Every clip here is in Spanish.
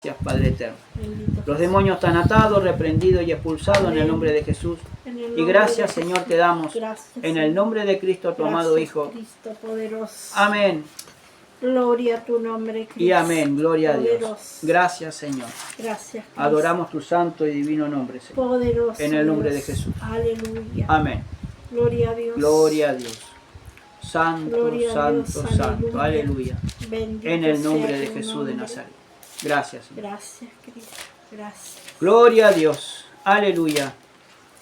Gracias, Padre eterno. Los demonios están atados, reprendidos y expulsados en el nombre de Jesús. Y gracias, Señor, te damos en el nombre de Cristo, tu amado Hijo. Amén. Gloria a tu nombre, Cristo. Y amén. Gloria a Dios. Gracias, Señor. Gracias, Cristo. Adoramos tu santo y divino nombre, Señor. Poderoso en el nombre Dios. de Jesús. Aleluya. Amén. Gloria a Dios. Gloria a Dios. Santo, Gloria a Dios. santo, santo. Aleluya. Bendito En el sea nombre de tu Jesús nombre. de Nazaret. Gracias, Señor. Gracias, Cristo. Gracias. Gloria a Dios. Aleluya.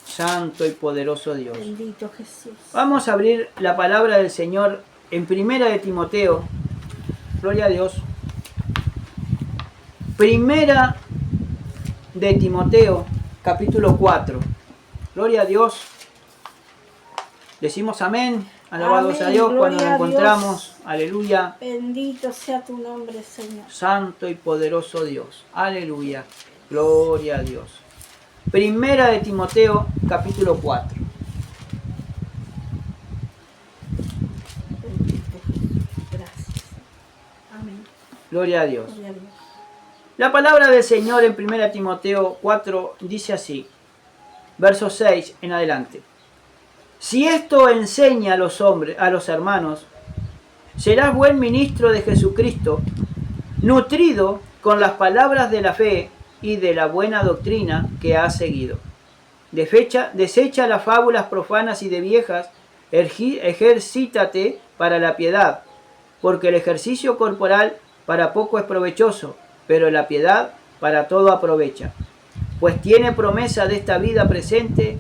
Santo y poderoso Dios. Bendito Jesús. Vamos a abrir la palabra del Señor en Primera de Timoteo. Gloria a Dios. Primera de Timoteo, capítulo 4. Gloria a Dios. Decimos amén. Alabados Amén. a Dios cuando Gloria nos a encontramos. Dios. Aleluya. Bendito sea tu nombre, Señor. Santo y poderoso Dios. Aleluya. Gloria a Dios. Primera de Timoteo, capítulo 4. Bendito Jesús. Gracias. Amén. Gloria a Dios. Gloria a Dios. La palabra del Señor en 1 Timoteo 4 dice así, verso 6 en adelante. Si esto enseña a los hombres, a los hermanos, serás buen ministro de Jesucristo, nutrido con las palabras de la fe y de la buena doctrina que has seguido. Desecha las fábulas profanas y de viejas, ejercítate para la piedad, porque el ejercicio corporal para poco es provechoso, pero la piedad para todo aprovecha, pues tiene promesa de esta vida presente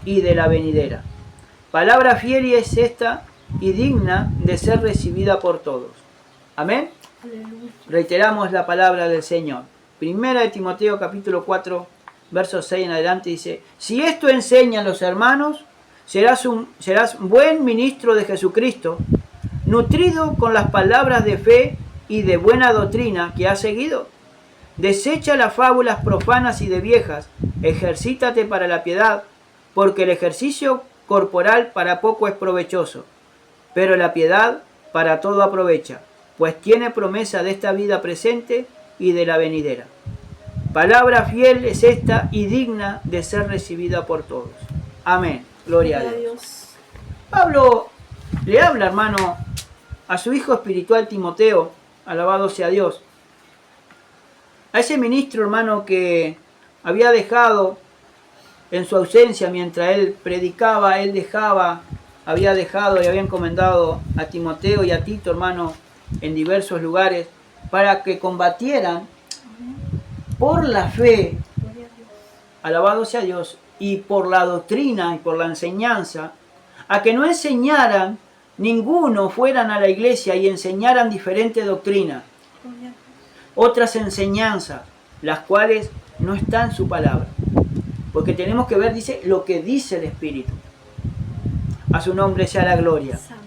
y de la venidera. Palabra fiel es esta y digna de ser recibida por todos. Amén. Aleluya. Reiteramos la palabra del Señor. Primera de Timoteo capítulo 4, verso 6 en adelante dice, si esto enseñan los hermanos, serás buen ministro de Jesucristo, nutrido con las palabras de fe y de buena doctrina que has seguido. Desecha las fábulas profanas y de viejas, ejercítate para la piedad, porque el ejercicio corporal para poco es provechoso, pero la piedad para todo aprovecha, pues tiene promesa de esta vida presente y de la venidera. Palabra fiel es esta y digna de ser recibida por todos. Amén. Gloria a Dios. Pablo le habla, hermano, a su hijo espiritual Timoteo, alabado sea Dios, a ese ministro, hermano, que había dejado en su ausencia mientras él predicaba, había dejado y había encomendado a Timoteo y a Tito, hermano, en diversos lugares, para que combatieran por la fe, alabado sea Dios, y por la doctrina y por la enseñanza, a que no enseñaran ninguno, fueran a la iglesia y enseñaran diferente doctrina, otras enseñanzas, las cuales no están en su palabra. Porque tenemos que ver, dice, lo que dice el Espíritu. A su nombre sea la gloria. Santo.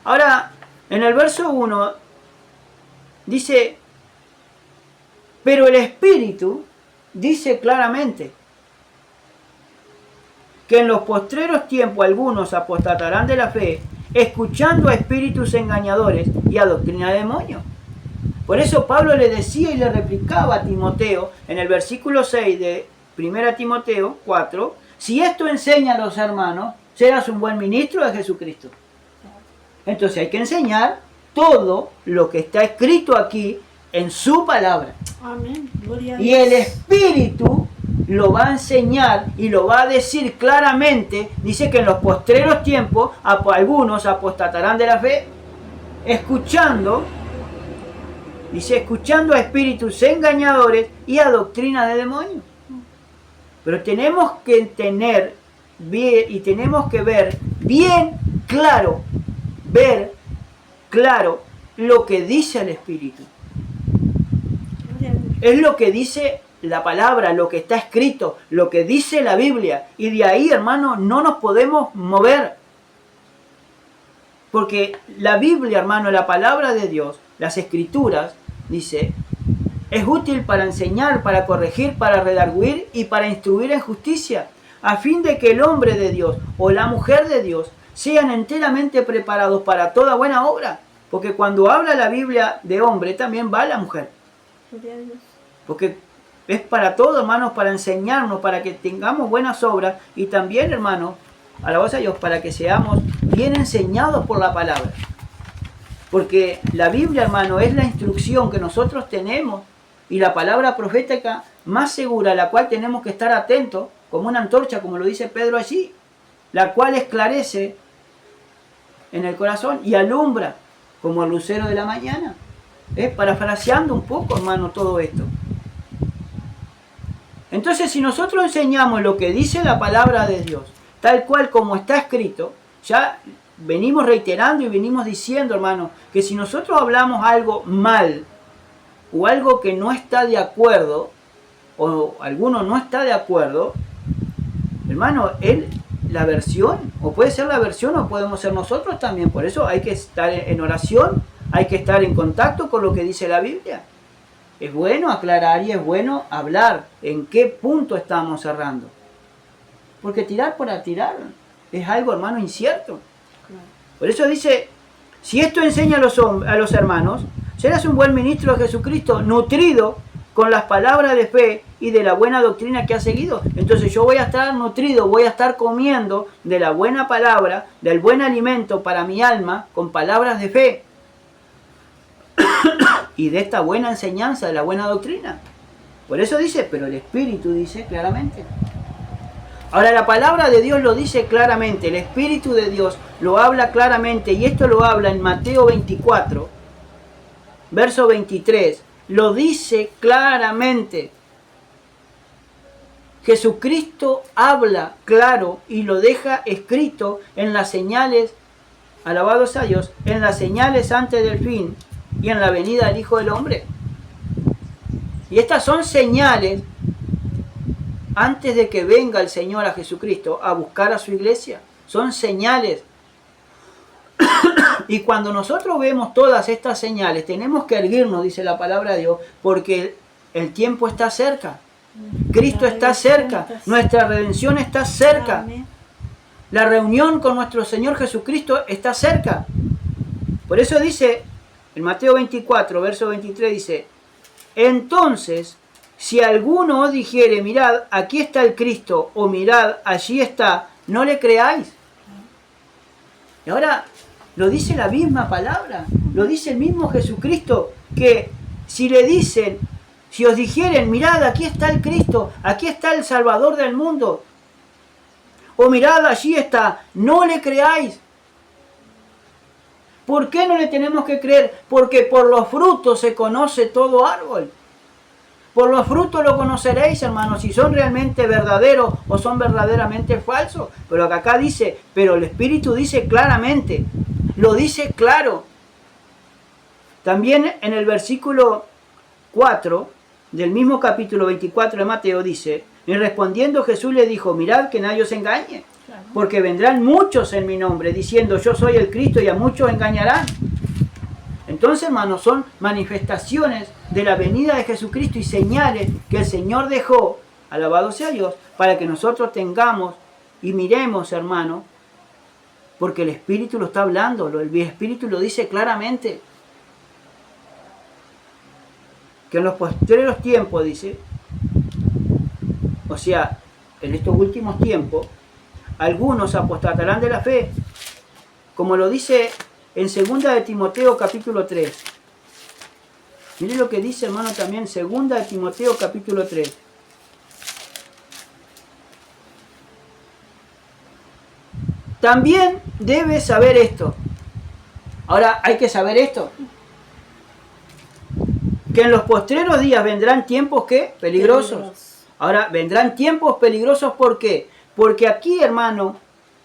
Ahora, en el verso 1, dice, pero el Espíritu dice claramente que en los postreros tiempos algunos apostatarán de la fe, escuchando a espíritus engañadores y a doctrina de demonios. Por eso Pablo le decía y le replicaba a Timoteo en el versículo 6 de 1 Timoteo 4, si esto enseña a los hermanos, serás un buen ministro de Jesucristo. Entonces hay que enseñar todo lo que está escrito aquí en su palabra. Amén. Gloria a Y Dios. el Espíritu lo va a enseñar y lo va a decir claramente. Dice que en los postreros tiempos algunos apostatarán de la fe, escuchando a espíritus engañadores y a doctrina de demonios. Pero tenemos que tener bien y tenemos que ver claro lo que dice el Espíritu. Gloria a Dios. Es lo que dice la palabra, lo que está escrito, lo que dice la Biblia. Y de ahí, hermano, no nos podemos mover. Porque la Biblia, hermano, la palabra de Dios, las Escrituras, dice, es útil para enseñar, para corregir, para redarguir y para instruir en justicia, a fin de que el hombre de Dios o la mujer de Dios sean enteramente preparados para toda buena obra. Porque cuando habla la Biblia de hombre, también va la mujer. Gloria a Dios. Porque es para todo, hermanos, para enseñarnos, para que tengamos buenas obras y también, hermanos, alabados a Dios, para que seamos bien enseñados por la palabra. Porque la Biblia, hermano, es la instrucción que nosotros tenemos y la palabra profética más segura, a la cual tenemos que estar atentos, como una antorcha, como lo dice Pedro allí, la cual esclarece en el corazón y alumbra como el lucero de la mañana. Parafraseando un poco, hermano, todo esto. Entonces, si nosotros enseñamos lo que dice la palabra de Dios, tal cual como está escrito, ya venimos reiterando y venimos diciendo, hermano, que si nosotros hablamos algo mal o algo que no está de acuerdo, o alguno no está de acuerdo, hermano, la versión, o puede ser la versión o podemos ser nosotros también. Por eso hay que estar en oración, hay que estar en contacto con lo que dice la Biblia. Es bueno aclarar y es bueno hablar en qué punto estamos cerrando. Porque tirar por tirar es algo, hermano, incierto. Por eso dice, si esto enseña a los hermanos, serás un buen ministro de Jesucristo, nutrido con las palabras de fe y de la buena doctrina que has seguido. Entonces yo voy a estar nutrido, voy a estar comiendo de la buena palabra, del buen alimento para mi alma, con palabras de fe. Y de esta buena enseñanza, de la buena doctrina. Por eso dice, pero el Espíritu dice claramente. Ahora la palabra de Dios lo dice claramente, el Espíritu de Dios lo habla claramente, y esto lo habla en Mateo 24, verso 23, lo dice claramente. Jesucristo habla claro y lo deja escrito en las señales, alabados a Dios, en las señales antes del fin y en la venida del Hijo del Hombre. Y estas son señales antes de que venga el Señor a Jesucristo a buscar a su iglesia. Son señales. Y cuando nosotros vemos todas estas señales, tenemos que erguirnos, dice la palabra de Dios, porque el tiempo está cerca. Cristo está cerca. Nuestra redención está cerca. La reunión con nuestro Señor Jesucristo está cerca. Por eso dice, en Mateo 24, verso 23, dice, entonces, si alguno os dijere, mirad, aquí está el Cristo, o mirad, allí está, no le creáis. Y ahora lo dice la misma palabra, lo dice el mismo Jesucristo, que si le dicen, si os dijeren, mirad, aquí está el Cristo, aquí está el Salvador del mundo, o mirad, allí está, no le creáis. ¿Por qué no le tenemos que creer? Porque por los frutos se conoce todo árbol. Por los frutos lo conoceréis, hermanos, si son realmente verdaderos o son verdaderamente falsos. Pero acá dice, pero el Espíritu dice claramente, lo dice claro. También en el versículo 4 del mismo capítulo 24 de Mateo dice, y respondiendo Jesús le dijo, mirad que nadie os engañe, porque vendrán muchos en mi nombre, diciendo yo soy el Cristo, y a muchos engañarán. Entonces, hermanos, son manifestaciones de la venida de Jesucristo y señales que el Señor dejó, alabado sea Dios, para que nosotros tengamos y miremos, hermano, porque el Espíritu lo está hablando, el Espíritu lo dice claramente. Que en los postreros tiempos, dice, o sea, en estos últimos tiempos, algunos apostatarán de la fe, como lo dice en 2 de Timoteo capítulo 3. Miren lo que dice, hermano, también 2 de Timoteo capítulo 3. También debes saber esto. Ahora hay que saber esto. Que en los postreros días vendrán tiempos, ¿qué? Peligrosos. Ahora, vendrán tiempos peligrosos, ¿por qué? Porque aquí, hermano,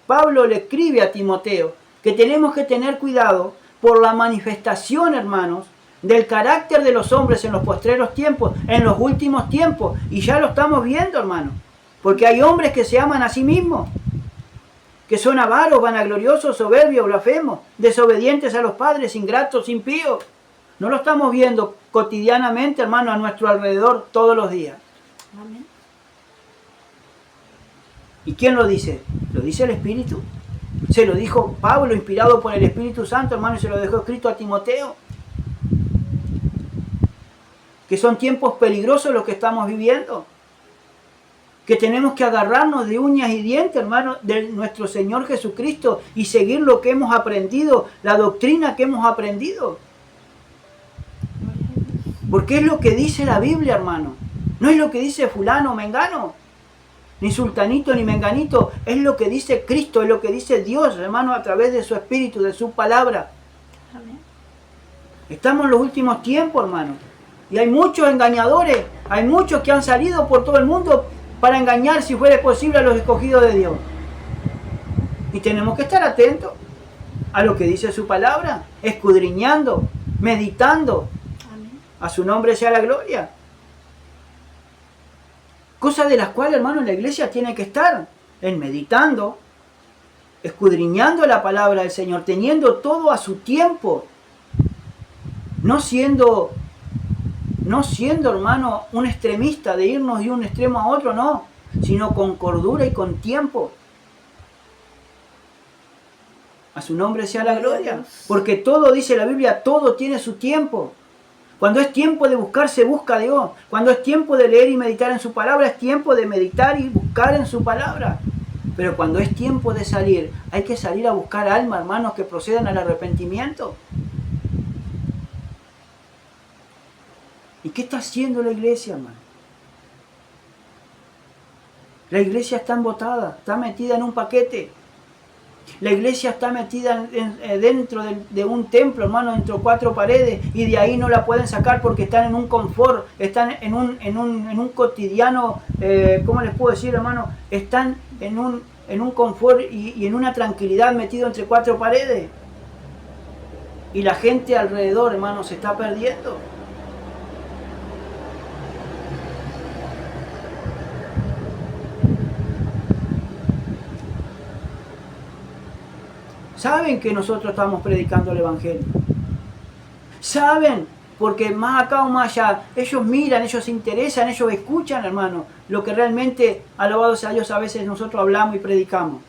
Pablo le escribe a Timoteo que tenemos que tener cuidado por la manifestación, hermanos, del carácter de los hombres en los postreros tiempos, en los últimos tiempos. Y ya lo estamos viendo, hermano. Porque hay hombres que se aman a sí mismos, que son avaros, vanagloriosos, soberbios, blasfemos, desobedientes a los padres, ingratos, impíos. No lo estamos viendo cotidianamente, hermano, a nuestro alrededor todos los días. Amén. ¿Y quién lo dice? Lo dice el Espíritu. Se lo dijo Pablo, inspirado por el Espíritu Santo, hermano, y se lo dejó escrito a Timoteo. que son tiempos peligrosos los que estamos viviendo, que tenemos que agarrarnos de uñas y dientes, hermano, de nuestro Señor Jesucristo y seguir lo que hemos aprendido, la doctrina que hemos aprendido. Porque es lo que dice la Biblia, hermano. No es lo que dice fulano o mengano, ni sultanito ni menganito. Es lo que dice Cristo, es lo que dice Dios, hermano, a través de su Espíritu, de su palabra. Amén. Estamos en los últimos tiempos, hermano. Y hay muchos engañadores, hay muchos que han salido por todo el mundo para engañar, si fuera posible, a los escogidos de Dios. Y tenemos que estar atentos a lo que dice su palabra, escudriñando, meditando. Amén. A su nombre sea la gloria. Cosas de las cuales, hermano, la iglesia tiene que estar en meditando, escudriñando la palabra del Señor, teniendo todo a su tiempo. No siendo, hermano, un extremista de irnos de un extremo a otro, no, sino con cordura y con tiempo. A su nombre sea la gloria. Porque todo, dice la Biblia, todo tiene su tiempo. Cuando es tiempo de buscar, se busca a Dios. Cuando es tiempo de leer y meditar en su palabra, es tiempo de meditar y buscar en su palabra. Pero cuando es tiempo de salir, hay que salir a buscar almas, hermanos, que procedan al arrepentimiento. ¿Y qué está haciendo la iglesia, hermano? La iglesia está embotada, está metida en un paquete. La iglesia está metida dentro de un templo, hermano, entre 4 paredes, y de ahí no la pueden sacar porque están en un confort, están en un cotidiano, ¿cómo les puedo decir, hermano? Están en un confort y en una tranquilidad metido entre 4 paredes. Y la gente alrededor, hermano, se está perdiendo. Saben que nosotros estamos predicando el Evangelio. Saben, porque más acá o más allá, ellos miran, ellos se interesan, ellos escuchan, hermano, lo que realmente, alabado sea Dios, a veces nosotros hablamos y predicamos.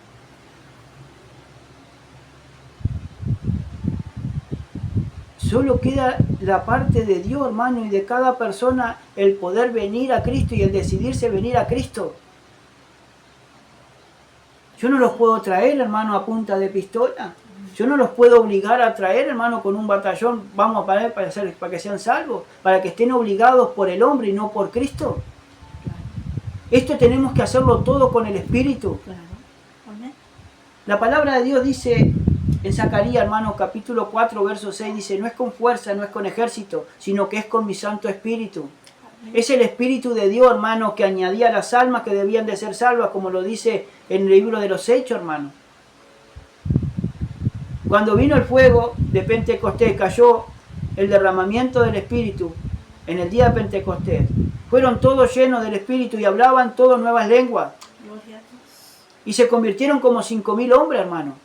Solo queda la parte de Dios, hermano, y de cada persona el poder venir a Cristo y el decidirse venir a Cristo. Yo no los puedo traer, hermano, a punta de pistola. Yo no los puedo obligar a traer, hermano, con un batallón. Vamos a parar para que sean salvos, para que estén obligados por el hombre y no por Cristo. Esto tenemos que hacerlo todo con el Espíritu. Claro. Amén. La palabra de Dios dice en Zacarías, hermano, capítulo 4, verso 6, dice: no es con fuerza, no es con ejército, sino que es con mi Santo Espíritu. Es el Espíritu de Dios, hermano, que añadía las almas que debían de ser salvas, como lo dice en el libro de los Hechos, hermano. Cuando vino el fuego de Pentecostés, cayó el derramamiento del Espíritu en el día de Pentecostés. Fueron todos llenos del Espíritu y hablaban todas nuevas lenguas. Gloria a Dios. Y se convirtieron como 5.000 hombres, hermano.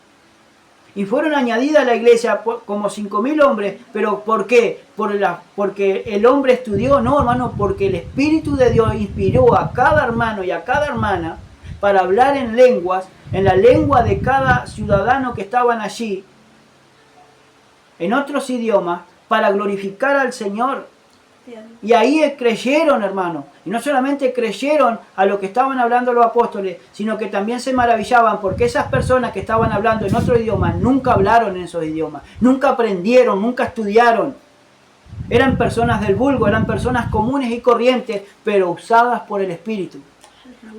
Y fueron añadidas a la iglesia como 5.000 hombres. ¿Pero por qué? Porque el hombre estudió, no, hermano, porque el Espíritu de Dios inspiró a cada hermano y a cada hermana para hablar en lenguas, en la lengua de cada ciudadano que estaban allí, en otros idiomas, para glorificar al Señor. Y ahí creyeron, hermano. Y no solamente creyeron a lo que estaban hablando los apóstoles, sino que también se maravillaban porque esas personas que estaban hablando en otro idioma nunca hablaron en esos idiomas, nunca aprendieron, nunca estudiaron. Eran personas del vulgo, eran personas comunes y corrientes, pero usadas por el Espíritu,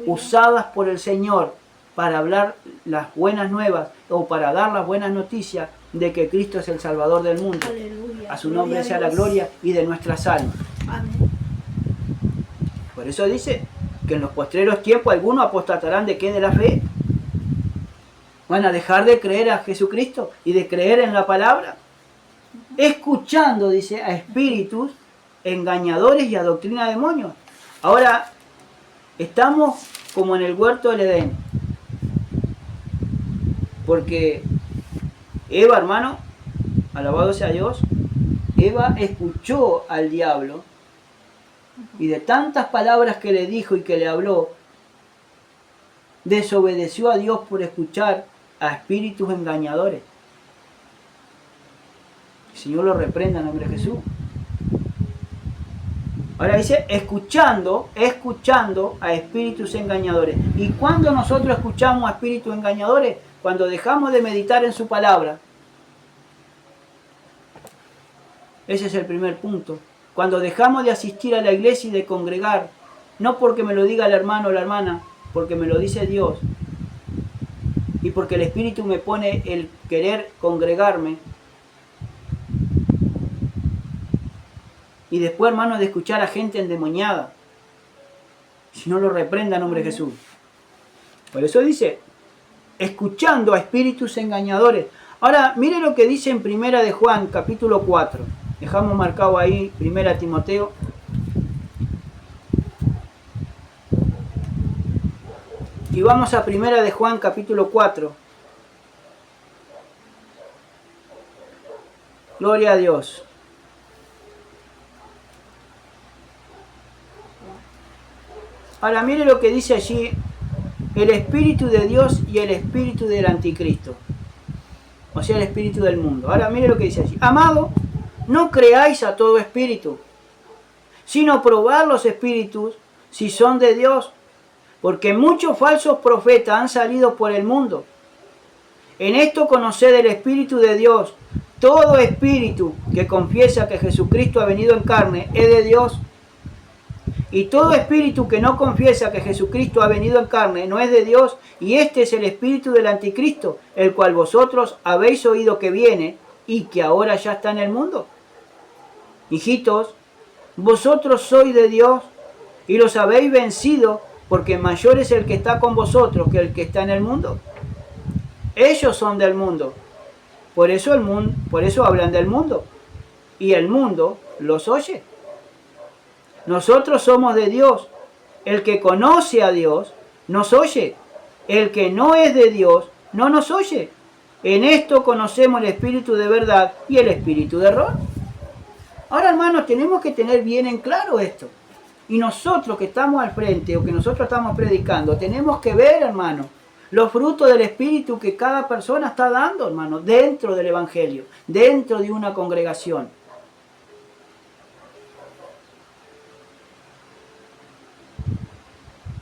usadas por el Señor para hablar las buenas nuevas o para dar las buenas noticias de que Cristo es el Salvador del mundo. Aleluya. A su nombre sea la gloria y de nuestras almas. Amén. Por eso dice que en los postreros tiempos algunos apostatarán de qué, de la fe. Van a dejar de creer a Jesucristo y de creer en la palabra. Escuchando, dice, a espíritus engañadores y a doctrina de demonios. Ahora, estamos como en el huerto del Edén. Porque Eva, hermano, alabado sea Dios, Eva escuchó al diablo y de tantas palabras que le dijo y que le habló, desobedeció a Dios por escuchar a espíritus engañadores. El Señor lo reprenda en nombre de Jesús. Ahora dice, escuchando a espíritus engañadores. ¿Y cuando nosotros escuchamos a espíritus engañadores? Cuando dejamos de meditar en su palabra. Ese es el primer punto. Cuando dejamos de asistir a la iglesia y de congregar, no porque me lo diga el hermano o la hermana, porque me lo dice Dios, y porque el Espíritu me pone el querer congregarme. Y después, hermano, de escuchar a gente endemoniada. Si no lo reprenda en nombre de Jesús. Por eso dice, escuchando a espíritus engañadores. Ahora, mire lo que dice en Primera de Juan, capítulo 4. Dejamos marcado ahí, Primera Timoteo. Y vamos a Primera de Juan, capítulo 4. Gloria a Dios. Ahora mire lo que dice allí, el Espíritu de Dios y el Espíritu del Anticristo. O sea, el Espíritu del mundo. Ahora mire lo que dice allí. Amado, no creáis a todo espíritu, sino probad los espíritus si son de Dios, porque muchos falsos profetas han salido por el mundo. En esto conoced el Espíritu de Dios. Todo espíritu que confiesa que Jesucristo ha venido en carne es de Dios. Y todo espíritu que no confiesa que Jesucristo ha venido en carne no es de Dios, y este es el espíritu del anticristo, el cual vosotros habéis oído que viene y que ahora ya está en el mundo. Hijitos, vosotros sois de Dios y los habéis vencido, porque mayor es el que está con vosotros que el que está en el mundo. Ellos son del mundo, por eso hablan del mundo, y el mundo los oye. Nosotros somos de Dios. El que conoce a Dios nos oye. El que no es de Dios no nos oye. En esto conocemos el espíritu de verdad y el espíritu de error. Ahora, hermanos, tenemos que tener bien en claro esto. Y nosotros que estamos al frente o que nosotros estamos predicando, tenemos que ver, hermanos, los frutos del espíritu que cada persona está dando, hermanos, dentro del evangelio, dentro de una congregación.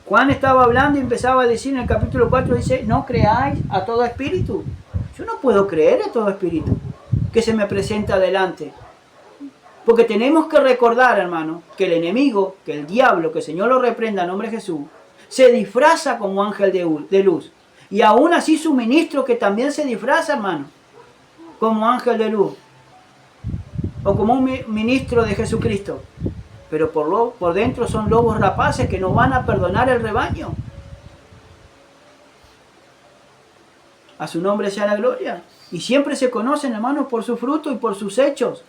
Juan estaba hablando y empezaba a decir en el capítulo 4, dice, no creáis a todo espíritu. Yo no puedo creer a todo espíritu que se me presenta delante. Porque tenemos que recordar, hermano, que el enemigo, que el diablo, que el Señor lo reprenda en nombre de Jesús, se disfraza como ángel de luz. Y aún así su ministro que también se disfraza, hermano, como ángel de luz. O como un ministro de Jesucristo. Pero por dentro son lobos rapaces que no van a perdonar el rebaño. A su nombre sea la gloria. Y siempre se conocen, hermanos, por su fruto y por sus hechos.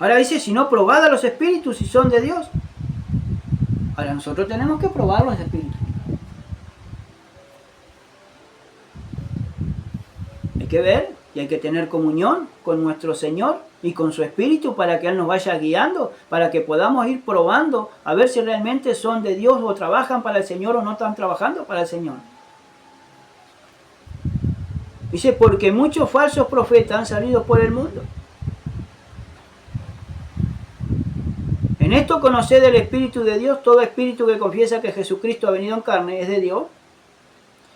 Ahora dice, si no, probad a los espíritus si son de Dios. Ahora nosotros tenemos que probar los espíritus. Hay que ver y hay que tener comunión con nuestro Señor y con su Espíritu para que Él nos vaya guiando, para que podamos ir probando a ver si realmente son de Dios o trabajan para el Señor o no están trabajando para el Señor. Dice, porque muchos falsos profetas han salido por el mundo. En esto conoced el Espíritu de Dios. Todo espíritu que confiesa que Jesucristo ha venido en carne es de Dios.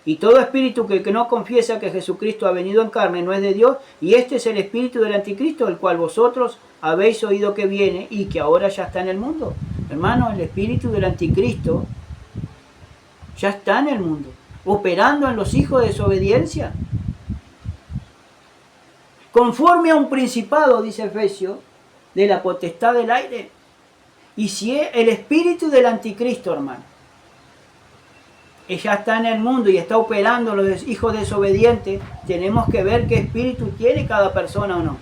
Y todo espíritu que no confiesa que Jesucristo ha venido en carne no es de Dios. Y este es el espíritu del anticristo, el cual vosotros habéis oído que viene y que ahora ya está en el mundo. Hermano, el espíritu del anticristo ya está en el mundo, operando en los hijos de desobediencia. Conforme a un principado, dice Efesios, de la potestad del aire. Y si es el espíritu del anticristo, hermano, ya está en el mundo y está operando los hijos desobedientes, tenemos que ver qué espíritu tiene cada persona o no.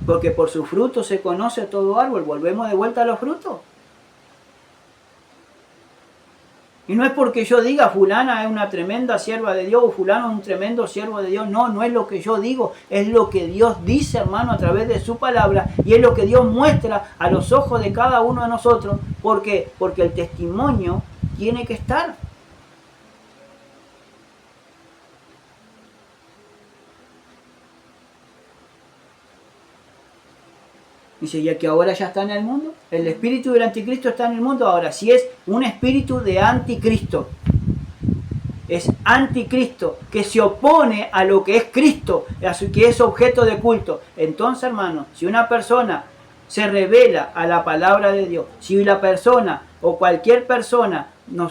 Porque por su fruto se conoce todo árbol. Volvemos de vuelta a los frutos. Y no es porque yo diga fulana es una tremenda sierva de Dios o fulano es un tremendo siervo de Dios. No, no es lo que yo digo. Es lo que Dios dice, hermano, a través de su palabra. Y es lo que Dios muestra a los ojos de cada uno de nosotros. ¿Por qué? Porque el testimonio tiene que estar. Dice, ya que ahora ya está en el mundo. El espíritu del anticristo está en el mundo ahora. Si es un espíritu de anticristo, es anticristo, que se opone a lo que es Cristo, a su que es objeto de culto. Entonces, hermano, si una persona se revela a la palabra de Dios, si la persona o cualquier persona,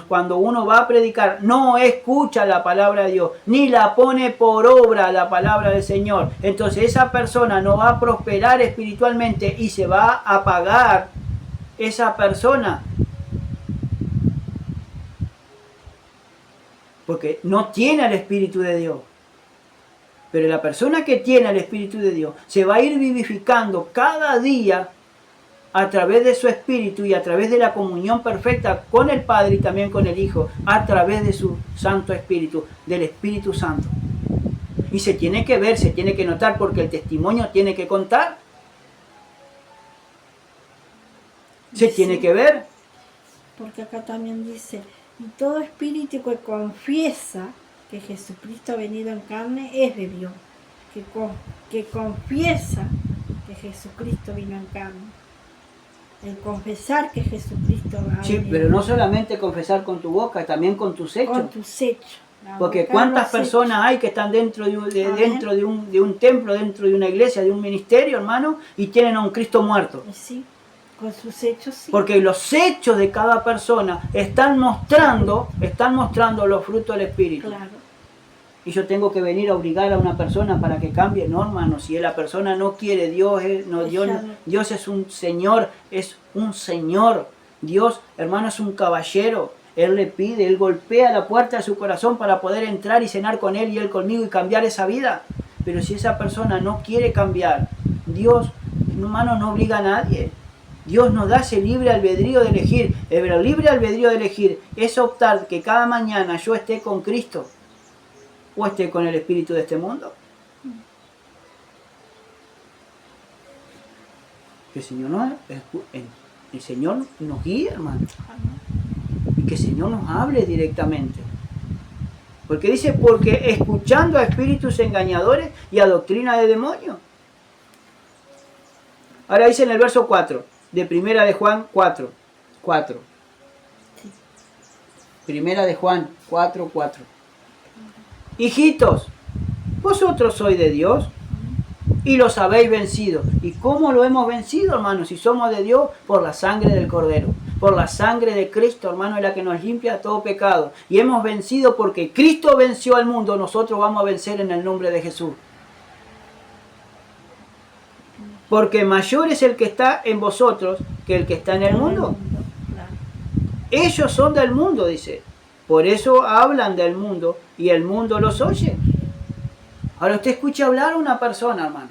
cuando uno va a predicar, no escucha la palabra de Dios, ni la pone por obra la palabra del Señor, entonces esa persona no va a prosperar espiritualmente y se va a apagar esa persona. Porque no tiene el Espíritu de Dios. Pero la persona que tiene el Espíritu de Dios se va a ir vivificando cada día a través de su Espíritu y a través de la comunión perfecta con el Padre y también con el Hijo, a través de su Santo Espíritu, del Espíritu Santo. Y se tiene que ver, se tiene que notar, porque el testimonio tiene que contar. Se tiene que ver. Porque acá también dice, y todo espíritu que confiesa que Jesucristo ha venido en carne es de Dios. Que confiesa que Jesucristo vino en carne. El confesar que Jesucristo ha Sí, venido. pero no solamente confesar con tu boca, también con tus hechos. Con tus hechos. Porque cuántas personas hay que están dentro de un templo, dentro de una iglesia, de un ministerio, hermano, y tienen a un Cristo muerto. Sí, con sus hechos sí. Porque los hechos de cada persona están mostrando los frutos del Espíritu. Claro. Y yo tengo que venir a obligar a una persona para que cambie. No, hermano, si la persona no quiere, Dios es un Señor, es un Señor. Dios, hermano, es un caballero. Él le pide, Él golpea la puerta de su corazón para poder entrar y cenar con Él y Él conmigo y cambiar esa vida. Pero si esa persona no quiere cambiar, Dios, hermano, no obliga a nadie. Dios nos da ese libre albedrío de elegir. El libre albedrío de elegir es optar que cada mañana yo esté con Cristo o esté con el espíritu de este mundo. Que el Señor nos guíe, hermano. Y que el Señor nos hable directamente. Porque dice, porque escuchando a espíritus engañadores y a doctrina de demonios. Ahora dice en el verso 4, de Primera de Juan 4. Primera de Juan 4. Hijitos, vosotros sois de Dios y los habéis vencido. ¿Y cómo lo hemos vencido, hermanos? Si somos de Dios, por la sangre del Cordero. Por la sangre de Cristo, hermano, es la que nos limpia todo pecado. Y hemos vencido porque Cristo venció al mundo. Nosotros vamos a vencer en el nombre de Jesús. Porque mayor es el que está en vosotros que el que está en el mundo. Claro. Ellos son del mundo, dice. Por eso hablan del mundo y el mundo los oye. Ahora usted escucha hablar a una persona, hermano.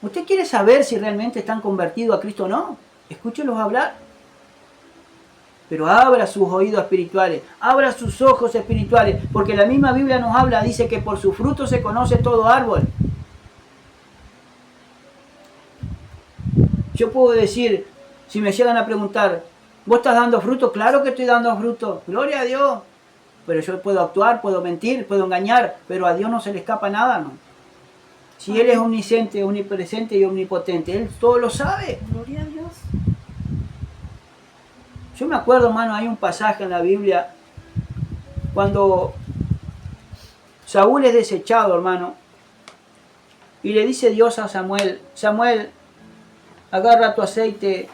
¿Usted quiere saber si realmente están convertidos a Cristo o no? Escúchelos hablar. Pero abra sus oídos espirituales, abra sus ojos espirituales, porque la misma Biblia nos habla, dice que por su fruto se conoce todo árbol. Yo puedo decir, si me llegan a preguntar, ¿vos estás dando fruto? Claro que estoy dando fruto, gloria a Dios. Pero yo puedo actuar, puedo mentir, puedo engañar, pero a Dios no se le escapa nada, ¿no? Si Él es omnisciente, omnipresente y omnipotente, Él todo lo sabe. Gloria a Dios. Yo me acuerdo, hermano, hay un pasaje en la Biblia cuando Saúl es desechado, hermano, y le dice Dios a Samuel, Samuel, agarra tu aceite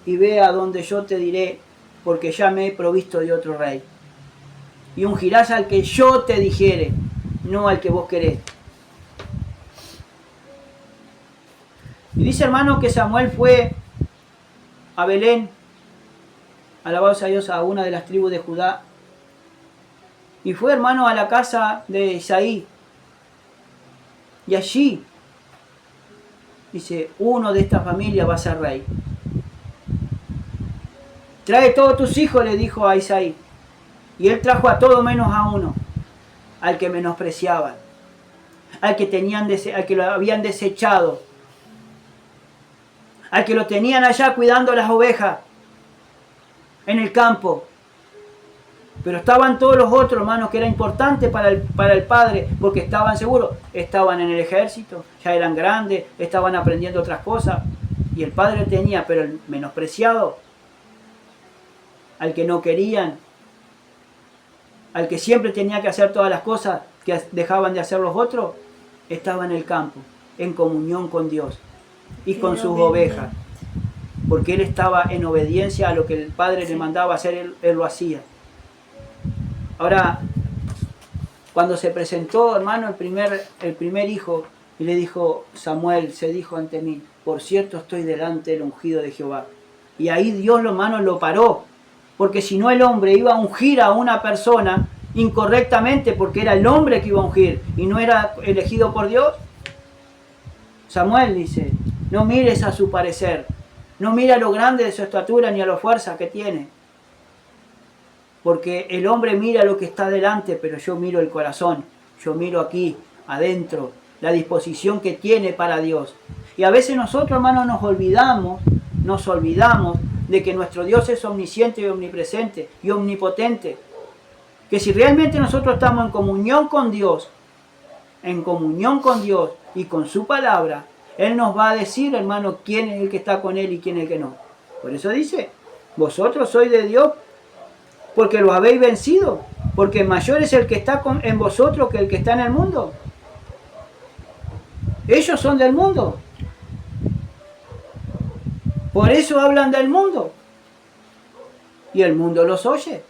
y ve a donde yo te diré, porque ya me he provisto de otro rey. Y ungirás al que yo te dijere, no al que vos querés. Y dice, hermano, que Samuel fue a Belén, alabado sea Dios, a una de las tribus de Judá. Y fue, hermano, a la casa de Isaí. Y allí, dice, uno de esta familia va a ser rey. Trae todos tus hijos, le dijo a Isaí. Y él trajo a todo menos a uno, al que menospreciaban, al que lo habían desechado, al que lo tenían allá cuidando las ovejas en el campo. Pero estaban todos los otros, hermanos, que era importante para el padre, porque estaban seguros, estaban en el ejército, ya eran grandes, estaban aprendiendo otras cosas. Y el padre tenía, pero el menospreciado, al que no querían, al que siempre tenía que hacer todas las cosas que dejaban de hacer los otros, estaba en el campo, en comunión con Dios y con sus ovejas. Porque él estaba en obediencia a lo que el padre le mandaba hacer, él lo hacía. Ahora, cuando se presentó, hermano, el primer hijo, y le dijo, Samuel, se dijo ante mí, por cierto estoy delante del ungido de Jehová. Y ahí Dios, hermano, lo paró. Porque si no, el hombre iba a ungir a una persona incorrectamente, porque era el hombre que iba a ungir y no era elegido por Dios. Samuel dice, no mires a su parecer, no mira lo grande de su estatura ni a la fuerza que tiene. Porque el hombre mira lo que está delante, pero yo miro el corazón, yo miro aquí, adentro, la disposición que tiene para Dios. Y a veces nosotros, hermanos, nos olvidamos de que nuestro Dios es omnisciente y omnipresente y omnipotente. Que si realmente nosotros estamos en comunión con Dios y con su palabra, Él nos va a decir, hermano, quién es el que está con Él y quién es el que no. Por eso dice, vosotros sois de Dios porque lo habéis vencido, porque mayor es el que está en vosotros que el que está en el mundo. Ellos son del mundo. Por eso hablan del mundo. Y el mundo los oye.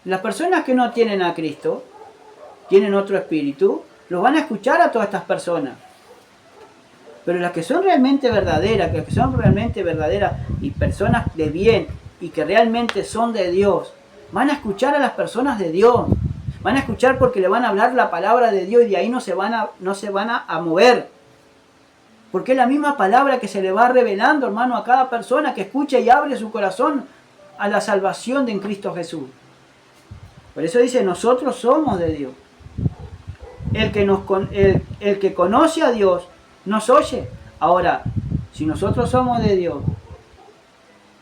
Las personas que no tienen a Cristo, tienen otro espíritu, los van a escuchar a todas estas personas. Pero las que son realmente verdaderas, y personas de bien y que realmente son de Dios, van a escuchar a las personas de Dios. Van a escuchar porque le van a hablar la palabra de Dios y de ahí no se van a mover. Porque es la misma palabra que se le va revelando, hermano, a cada persona que escucha y abre su corazón a la salvación de en Cristo Jesús. Por eso dice, nosotros somos de Dios. El que conoce a Dios nos oye. Ahora, si nosotros somos de Dios,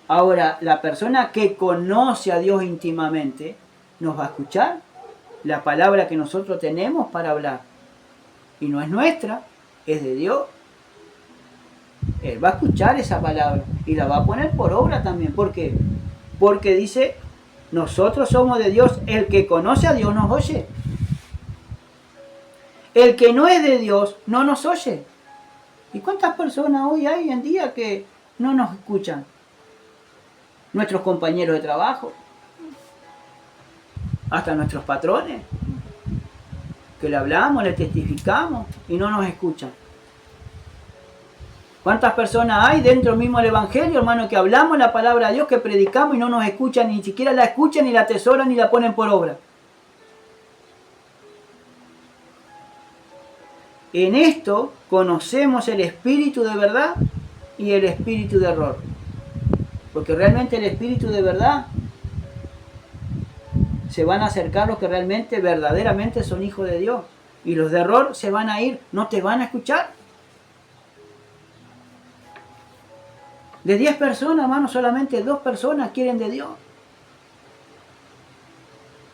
ahora la persona que conoce a Dios íntimamente nos va a escuchar la palabra que nosotros tenemos para hablar. Y no es nuestra, es de Dios. Él va a escuchar esa palabra y la va a poner por obra también. ¿Por qué? Porque dice, nosotros somos de Dios, el que conoce a Dios nos oye. El que no es de Dios no nos oye. ¿Y cuántas personas hoy hay en día que no nos escuchan? Nuestros compañeros de trabajo, hasta nuestros patrones, que le hablamos, le testificamos y no nos escuchan. ¿Cuántas personas hay dentro mismo del Evangelio, hermano, que hablamos la palabra de Dios, que predicamos y no nos escuchan, ni siquiera la escuchan, ni la atesoran, ni la ponen por obra? En esto conocemos el espíritu de verdad y el espíritu de error. Porque realmente el espíritu de verdad se van a acercar los que realmente, verdaderamente son hijos de Dios. Y los de error se van a ir, no te van a escuchar. De 10 personas, hermano, solamente 2 personas quieren de Dios.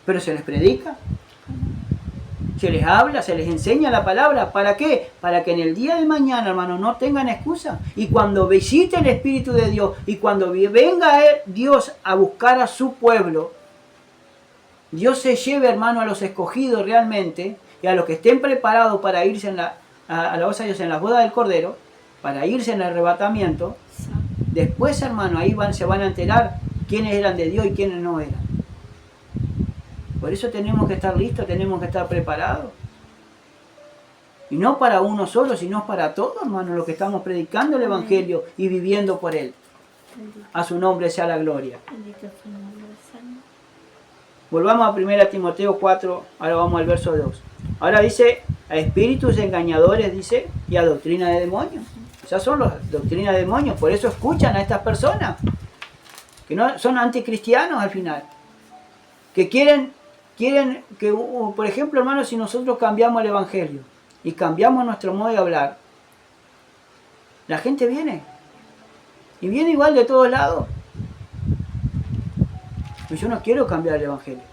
Pero se les predica, se les habla, se les enseña la palabra. ¿Para qué? Para que en el día de mañana, hermano, no tengan excusa. Y cuando visite el Espíritu de Dios y cuando venga Dios a buscar a su pueblo, Dios se lleve, hermano, a los escogidos realmente y a los que estén preparados para irse en las bodas del Cordero, para irse en el arrebatamiento. Después, hermano, ahí se van a enterar quiénes eran de Dios y quiénes no eran. Por eso tenemos que estar listos, tenemos que estar preparados. Y no para uno solo, sino para todos, hermano, los que estamos predicando el Evangelio y viviendo por él. A su nombre sea la gloria. Volvamos a 1 Timoteo 4, ahora vamos al verso 2. Ahora dice, a espíritus engañadores, dice, y a doctrina de demonios. Esas son las doctrinas de demonios, por eso escuchan a estas personas, que no son anticristianos al final, que quieren que, por ejemplo, hermanos, si nosotros cambiamos el Evangelio y cambiamos nuestro modo de hablar, la gente viene, y viene igual de todos lados. Yo no quiero cambiar el Evangelio,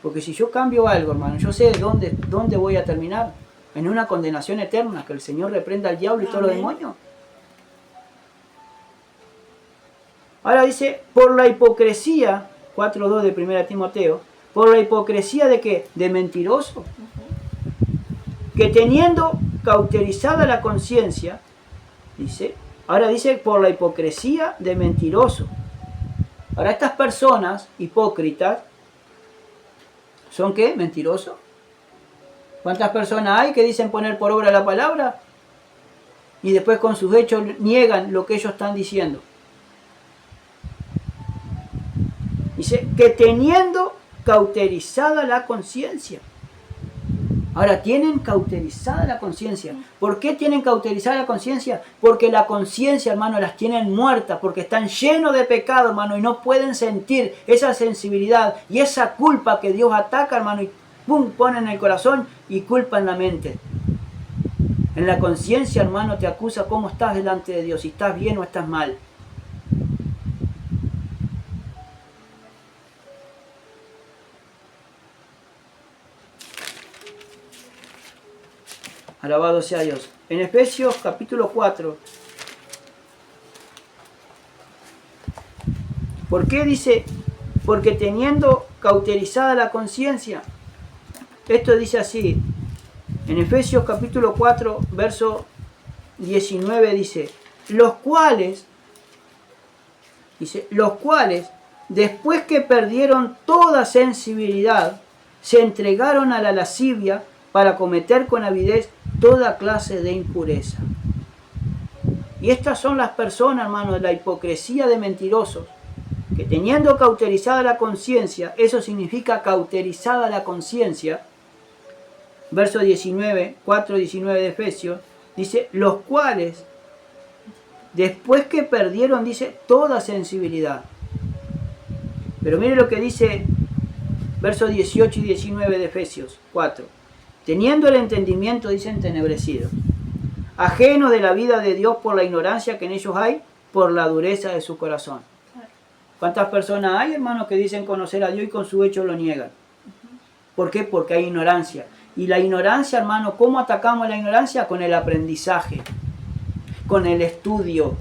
Porque si yo cambio algo, hermano, yo sé dónde voy a terminar. En una condenación eterna, que el Señor reprenda al diablo y todos los demonios. Ahora dice, por la hipocresía, 4:2 de 1 Timoteo, por la hipocresía de ¿qué? De mentiroso, que teniendo cauterizada la conciencia, dice, ahora dice por la hipocresía de mentiroso. Ahora estas personas hipócritas, ¿son qué? Mentirosos. ¿Cuántas personas hay que dicen poner por obra la palabra y después con sus hechos niegan lo que ellos están diciendo? Dice que teniendo cauterizada la conciencia. Ahora, tienen cauterizada la conciencia. ¿Por qué tienen cauterizada la conciencia? Porque la conciencia, hermano, las tienen muertas, porque están llenos de pecado, hermano, y no pueden sentir esa sensibilidad y esa culpa que Dios ataca, hermano, y pum, pone en el corazón y culpa en la mente. En la conciencia, hermano, te acusa cómo estás delante de Dios, si estás bien o estás mal. Alabado sea Dios. En Efesios capítulo 4. ¿Por qué dice? Porque teniendo cauterizada la conciencia. Esto dice así. En Efesios capítulo 4, verso 19 dice, los cuales, después que perdieron toda sensibilidad, se entregaron a la lascivia para cometer con avidez toda clase de impureza. Y estas son las personas, hermano, de la hipocresía de mentirosos, que teniendo cauterizada la conciencia, eso significa cauterizada la conciencia, verso 19, 4:19 de Efesios, dice, los cuales, después que perdieron, dice, toda sensibilidad. Pero mire lo que dice, versos 18 y 19 de Efesios 4. Teniendo el entendimiento, dice, entenebrecido, ajeno de la vida de Dios por la ignorancia que en ellos hay, por la dureza de su corazón. ¿Cuántas personas hay, hermanos, que dicen conocer a Dios y con su hecho lo niegan? ¿Por qué? Porque hay ignorancia. Y la ignorancia, hermano, ¿cómo atacamos la ignorancia? Con el aprendizaje, con el estudio.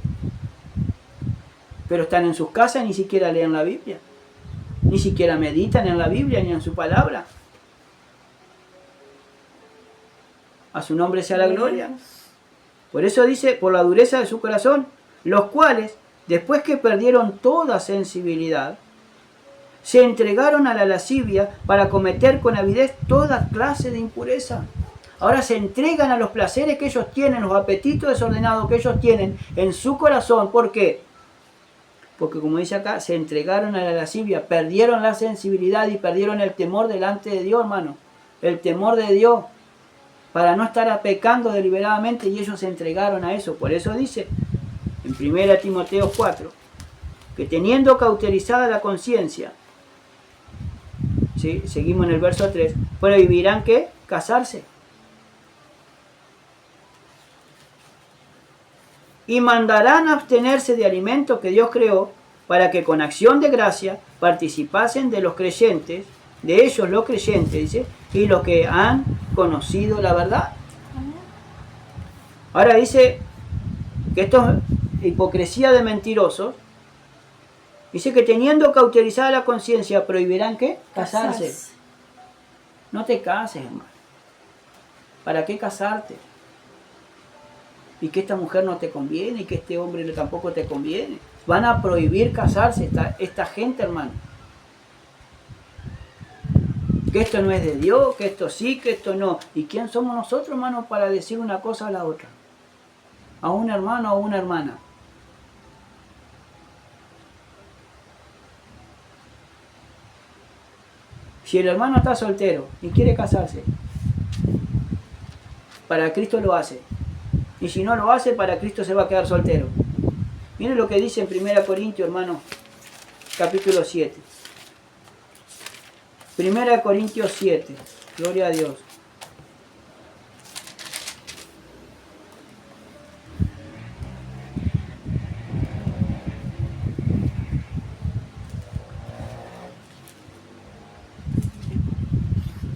Pero están en sus casas y ni siquiera leen la Biblia. Ni siquiera meditan en la Biblia ni en su palabra. A su nombre sea la gloria. Por eso dice, por la dureza de su corazón, los cuales, después que perdieron toda sensibilidad, se entregaron a la lascivia para cometer con avidez toda clase de impureza. Ahora se entregan a los placeres que ellos tienen, los apetitos desordenados que ellos tienen en su corazón. ¿Por qué? Porque como dice acá, se entregaron a la lascivia, perdieron la sensibilidad y perdieron el temor delante de Dios, hermano. El temor de Dios, para no estar pecando deliberadamente, y ellos se entregaron a eso. Por eso dice en 1 Timoteo 4, que teniendo cauterizada la conciencia, ¿sí? Seguimos en el verso 3, prohibirán ¿qué? Casarse. Y mandarán abstenerse de alimento que Dios creó, para que con acción de gracia participasen de los creyentes, de ellos los creyentes, dice, y los que han conocido la verdad. Ahora dice que esto es hipocresía de mentirosos. Dice que teniendo cauterizada la conciencia, prohibirán ¿qué? Casarse. No te cases, hermano. ¿Para qué casarte? Y que esta mujer no te conviene, y que este hombre tampoco te conviene. Van a prohibir casarse esta gente, hermano. Que esto no es de Dios, que esto sí, que esto no. ¿Y quién somos nosotros, hermano, para decir una cosa a la otra? A un hermano o a una hermana. Si el hermano está soltero y quiere casarse, para Cristo lo hace. Y si no lo hace, para Cristo se va a quedar soltero. Miren lo que dice en 1 Corintios, hermano, capítulo 7. 1 Corintios 7. Gloria a Dios.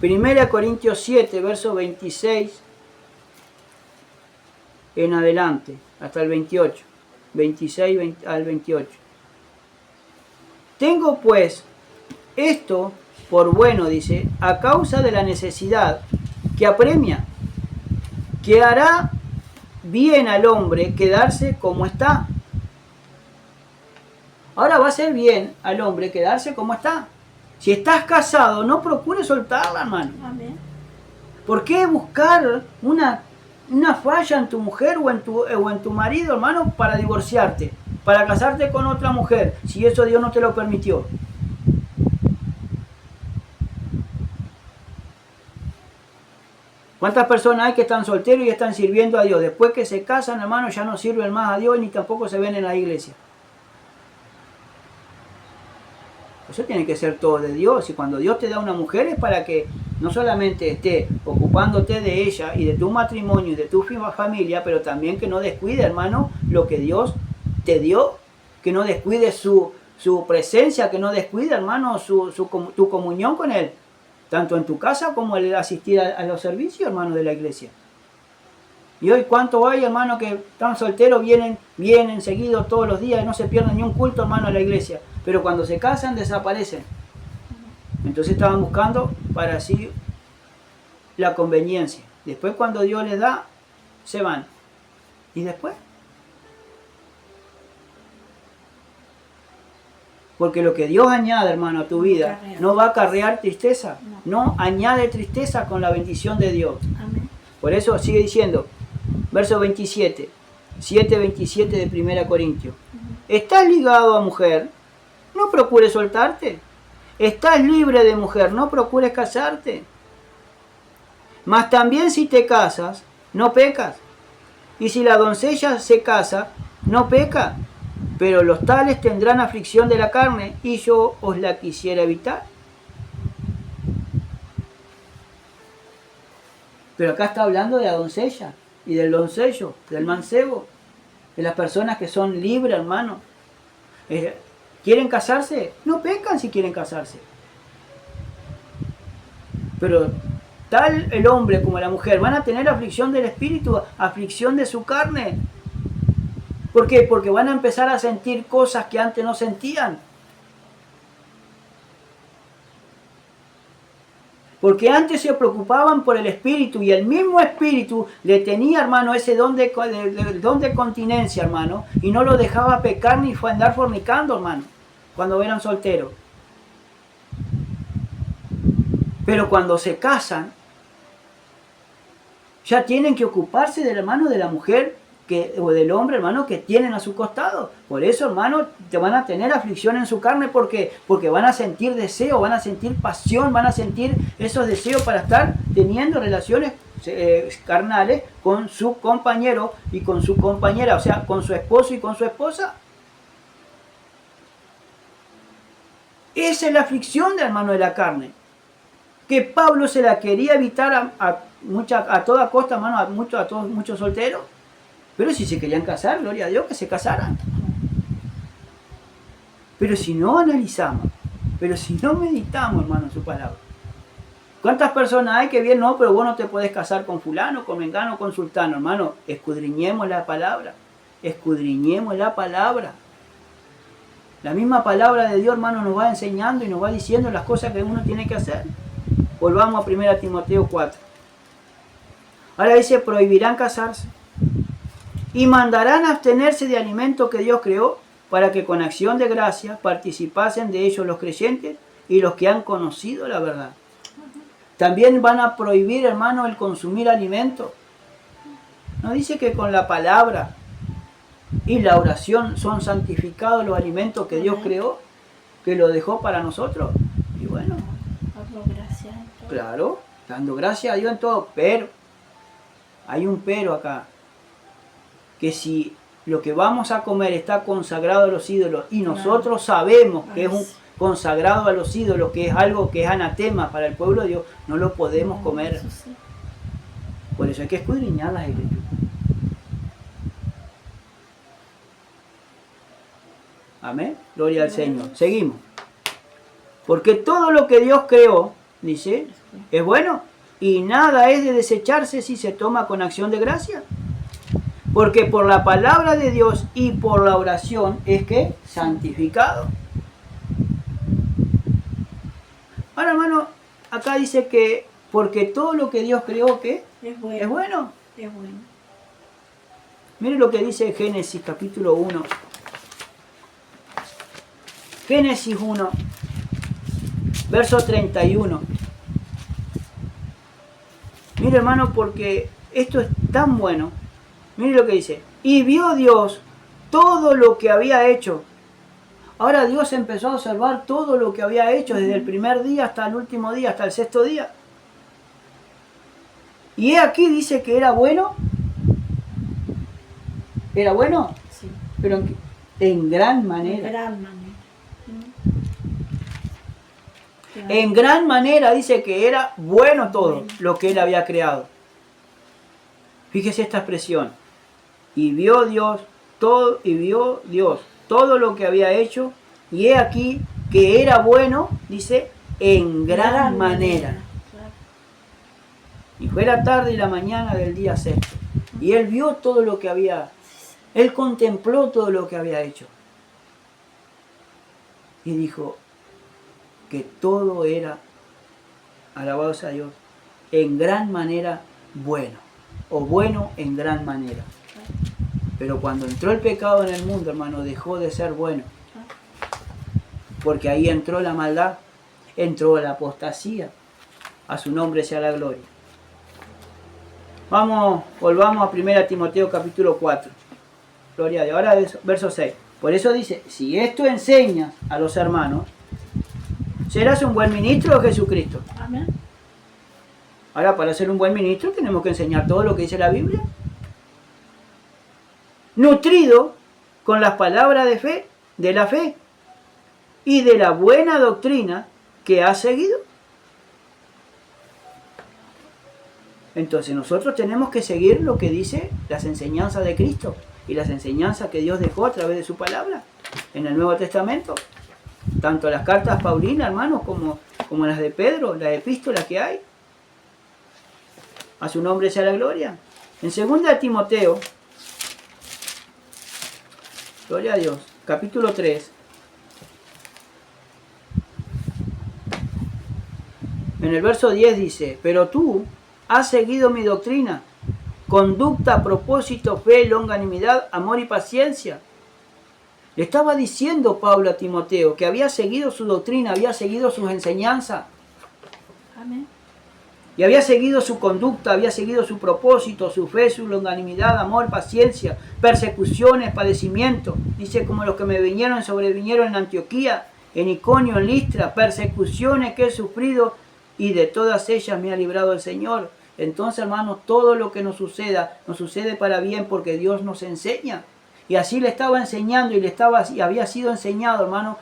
1 Corintios 7, verso 26 en adelante, hasta el 28. 26 al 28. Tengo pues esto por bueno, dice, a causa de la necesidad que apremia, que hará bien al hombre quedarse como está. Ahora va a ser bien al hombre quedarse como está. Si estás casado, no procures soltarla, hermano. Amén. ¿Por qué buscar una falla en tu mujer o en tu marido, hermano, para divorciarte? Para casarte con otra mujer, si eso Dios no te lo permitió. ¿Cuántas personas hay que están solteros y están sirviendo a Dios? Después que se casan, hermano, ya no sirven más a Dios ni tampoco se ven en la iglesia. Eso tiene que ser todo de Dios. Y cuando Dios te da una mujer es para que no solamente esté ocupándote de ella y de tu matrimonio y de tu familia, pero también que no descuide, hermano, lo que Dios te dio. Que no descuide su presencia, que no descuide, hermano, tu comunión con Él. Tanto en tu casa como el asistir a los servicios, hermano, de la iglesia. Y hoy, ¿cuánto hay, hermano, que están solteros, vienen seguidos todos los días y no se pierden ni un culto, hermano, en la iglesia? Pero cuando se casan, desaparecen. Entonces estaban buscando para así la conveniencia. Después, cuando Dios les da, se van. ¿Y después? Porque lo que Dios añade, hermano, a tu vida, no va a acarrear tristeza. No añade tristeza con la bendición de Dios. Amén. Por eso sigue diciendo, verso 27, 7:27 de 1 Corintios. ¿Estás ligado a mujer? No procures soltarte. ¿Estás libre de mujer? No procures casarte. Mas también si te casas, no pecas. Y si la doncella se casa, no peca. Pero los tales tendrán aflicción de la carne, y yo os la quisiera evitar. Pero acá está hablando de la doncella y del doncello, del mancebo, de las personas que son libres, hermano. ¿Quieren casarse? No pecan si quieren casarse. Pero tal el hombre como la mujer van a tener aflicción del espíritu, aflicción de su carne. ¿Por qué? Porque van a empezar a sentir cosas que antes no sentían. Porque antes se preocupaban por el espíritu y el mismo espíritu le tenía, hermano, ese don de continencia, hermano, y no lo dejaba pecar ni andar fornicando, hermano, cuando eran solteros. Pero cuando se casan, ya tienen que ocuparse del hermano de la mujer o del hombre, hermano, que tienen a su costado. Por eso, hermano, te van a tener aflicción en su carne porque van a sentir deseo, van a sentir pasión, van a sentir esos deseos para estar teniendo relaciones carnales con su compañero y con su compañera, o sea, con su esposo y con su esposa. Esa es la aflicción del hermano de la carne, que Pablo se la quería evitar a toda costa, hermano, a muchos solteros. Pero si se querían casar, gloria a Dios, que se casaran. Pero si no analizamos, pero si no meditamos, hermano, en su palabra. ¿Cuántas personas hay que bien, no, pero vos no te podés casar con fulano, con mengano, con sultano, hermano? Escudriñemos la palabra. Escudriñemos la palabra. La misma palabra de Dios, hermano, nos va enseñando y nos va diciendo las cosas que uno tiene que hacer. Volvamos a 1 Timoteo 4. Ahora dice, prohibirán casarse. Y mandarán abstenerse de alimento que Dios creó, para que con acción de gracia participasen de ellos los creyentes y los que han conocido la verdad. También van a prohibir, hermano, el consumir alimento. ¿No dice que con la palabra y la oración son santificados los alimentos que Dios creó, que lo dejó para nosotros? Y bueno, dando gracias en todo. Claro, dando gracias a Dios en todo, pero hay un pero acá. Que si lo que vamos a comer está consagrado a los ídolos y nosotros sabemos que es un consagrado a los ídolos, que es algo que es anatema para el pueblo de Dios, no lo podemos comer. Por eso hay que escudriñar las escrituras. Amén. Gloria al Señor. Seguimos. Porque todo lo que Dios creó dice, es bueno. Y nada es de desecharse si se toma con acción de gracia. Porque por la palabra de Dios y por la oración es que santificado. Ahora, hermano, acá dice que porque todo lo que Dios creó, ¿qué? Es bueno. Es bueno. Es bueno. Mire lo que dice Génesis capítulo 1. Génesis 1, verso 31. Mire, hermano, porque esto es tan bueno. Mire lo que dice. Y vio Dios todo lo que había hecho. Ahora Dios empezó a observar todo lo que había hecho desde el primer día hasta el último día, hasta el sexto día. Y aquí dice que era bueno. ¿Era bueno? Sí. Pero en gran manera. En gran manera. En gran manera dice que era bueno todo lo que él había creado. Fíjese esta expresión. Y vio Dios todo lo que había hecho, y he aquí que era bueno, dice, en gran manera. Claro. Y fue la tarde y la mañana del día sexto. Y él vio todo lo que él contempló todo lo que había hecho. Y dijo que todo era, alabado sea Dios, en gran manera bueno. O bueno en gran manera. Pero cuando entró el pecado en el mundo, hermano, dejó de ser bueno. Porque ahí entró la maldad, entró la apostasía. A su nombre sea la gloria. Volvamos a 1 Timoteo capítulo 4. Gloria a Dios. Ahora verso 6. Por eso dice, si esto enseñas a los hermanos, serás un buen ministro de Jesucristo. Amén. Ahora, para ser un buen ministro tenemos que enseñar todo lo que dice la Biblia. Nutrido con las palabras de la fe y de la buena doctrina que has seguido. Entonces nosotros tenemos que seguir lo que dice las enseñanzas de Cristo y las enseñanzas que Dios dejó a través de su palabra en el Nuevo Testamento. Tanto las cartas paulinas, hermanos, como las de Pedro, las epístolas que hay. A su nombre sea la gloria. En 2 Timoteo, gloria a Dios, capítulo 3. En el verso 10 dice, pero tú has seguido mi doctrina, conducta, propósito, fe, longanimidad, amor y paciencia. Le estaba diciendo Pablo a Timoteo que había seguido su doctrina, había seguido sus enseñanzas. Amén. Y había seguido su conducta, había seguido su propósito, su fe, su longanimidad, amor, paciencia, persecuciones, padecimientos. Dice, como los que me sobrevinieron en Antioquía, en Iconio, en Listra, persecuciones que he sufrido, y de todas ellas me ha librado el Señor. Entonces, hermanos, todo lo que nos sucede para bien, porque Dios nos enseña. Y así le estaba enseñando y había sido enseñado, hermano,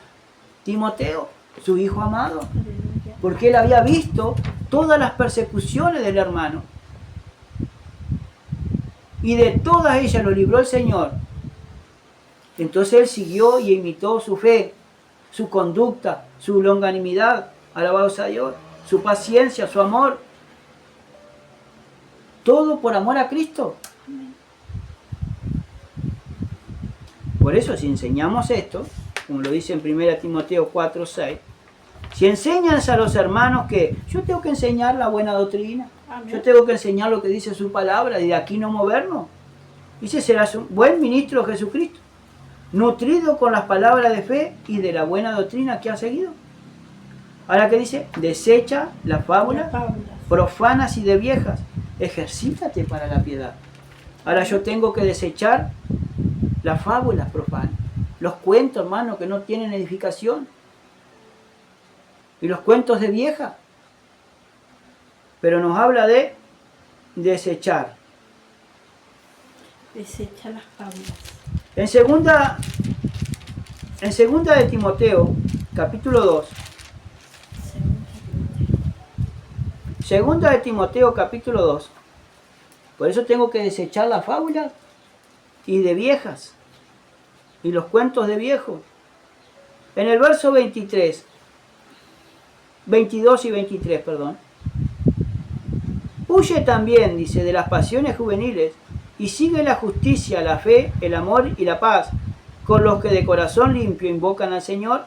Timoteo, su hijo amado. Porque él había visto todas las persecuciones del hermano. Y de todas ellas lo libró el Señor. Entonces él siguió y imitó su fe, su conducta, su longanimidad, alabado sea Dios, su paciencia, su amor. Todo por amor a Cristo. Por eso, si enseñamos esto, como lo dice en 1 Timoteo 4, 6, si enseñas a los hermanos que yo tengo que enseñar la buena doctrina, Amén. yo tengo que enseñar lo que dice su palabra y de aquí no movernos. Dice, serás un buen ministro de Jesucristo, nutrido con las palabras de fe y de la buena doctrina que has seguido. Ahora que dice, desecha las fábulas profanas y de viejas, ejercítate para la piedad. Ahora yo tengo que desechar las fábulas profanas, los cuentos, hermano, que no tienen edificación. Y los cuentos de vieja. Pero nos habla de desechar. Desecha las fábulas. En segunda de Timoteo, capítulo 2. Segunda de Timoteo, capítulo 2. Por eso tengo que desechar las fábulas y de viejas. Y los cuentos de viejos. En el verso 23. 22 y 23, perdón. Huye también, dice, de las pasiones juveniles y sigue la justicia, la fe, el amor y la paz, con los que de corazón limpio invocan al Señor,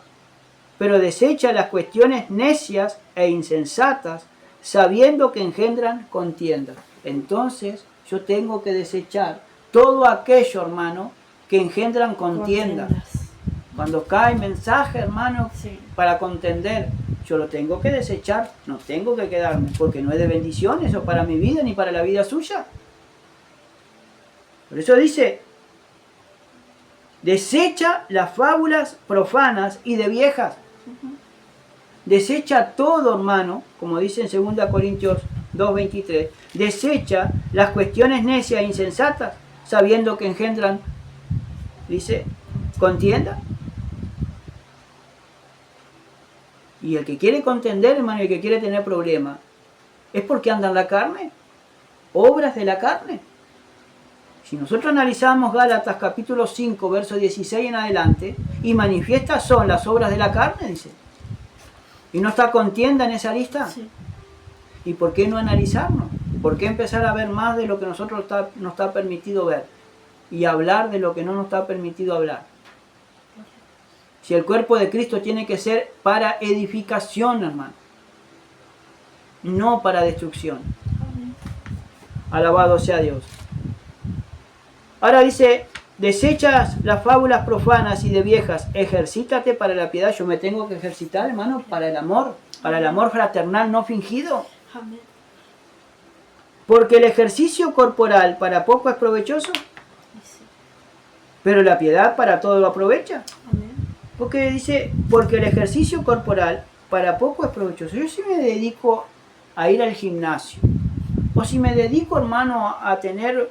pero desecha las cuestiones necias e insensatas, sabiendo que engendran contiendas. Entonces yo tengo que desechar todo aquello, hermano, que engendran contiendas. Cuando cae mensaje, hermano, Sí. para contender, yo lo tengo que desechar, no tengo que quedarme, porque no es de bendición eso para mi vida ni para la vida suya. Por eso dice, desecha las fábulas profanas y de viejas. Desecha todo, hermano, como dice en 2 Corintios 2:23, desecha las cuestiones necias e insensatas, sabiendo que engendran, dice, contienda. Y el que quiere contender, hermano, y el que quiere tener problemas, es porque anda en la carne, obras de la carne. Si nosotros analizamos Gálatas capítulo 5, verso 16 en adelante, y manifiestas son las obras de la carne, dice. ¿Y no está contienda en esa lista? Sí. ¿Y por qué no analizarnos? ¿Por qué empezar a ver más de lo que nosotros nos está permitido ver? Y hablar de lo que no nos está permitido hablar. Si el cuerpo de Cristo tiene que ser para edificación, hermano, no para destrucción. Alabado sea Dios. Ahora dice, desechas las fábulas profanas y de viejas, ejercítate para la piedad. Yo me tengo que ejercitar, hermano, para el amor fraternal no fingido. Amén. Porque el ejercicio corporal para poco es provechoso, Sí. pero la piedad para todo lo aprovecha. Amén. Porque dice, porque el ejercicio corporal para poco es provechoso. Yo si me dedico a ir al gimnasio, o si me dedico, hermano, a tener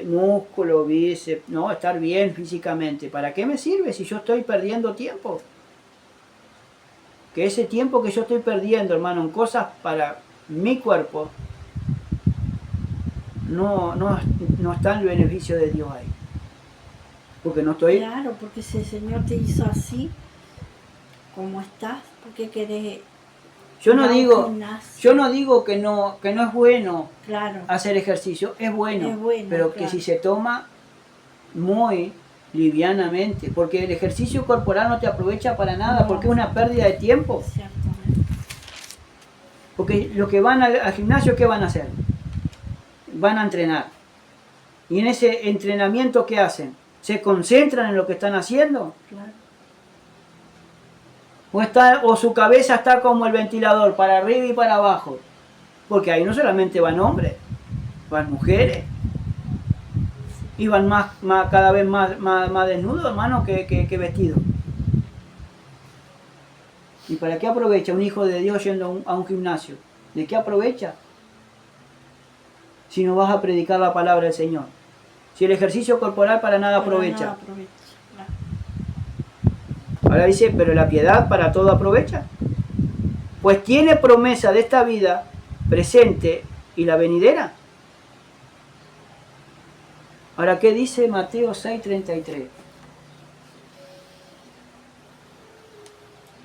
músculo, bíceps, no, estar bien físicamente, ¿para qué me sirve si yo estoy perdiendo tiempo? Que ese tiempo que yo estoy perdiendo, hermano, en cosas para mi cuerpo, no está en el beneficio de Dios ahí. Porque no estoy... Claro, porque si el Señor te hizo así, como estás, ¿por qué querés Yo ir a no un digo gimnasio? que no es bueno Claro. hacer ejercicio, es bueno, Es bueno, pero que claro. si se toma muy livianamente, porque el ejercicio corporal no te aprovecha para nada, No. porque es una pérdida de tiempo. Ciertamente. Porque los que van al gimnasio, ¿qué van a hacer? Van a entrenar. Y en ese entrenamiento, ¿qué hacen? ¿Se concentran en lo que están haciendo? Claro. O su cabeza está como el ventilador, para arriba y para abajo. Porque ahí no solamente van hombres, van mujeres. Y van cada vez más desnudos, hermano, que vestidos. ¿Y para qué aprovecha un hijo de Dios yendo a un gimnasio? ¿De qué aprovecha? Si no vas a predicar la palabra del Señor. Si el ejercicio corporal para nada aprovecha. Nada aprovecha. Claro. Ahora dice, pero la piedad para todo aprovecha. Pues tiene promesa de esta vida presente y la venidera. Ahora, ¿qué dice Mateo 6:33?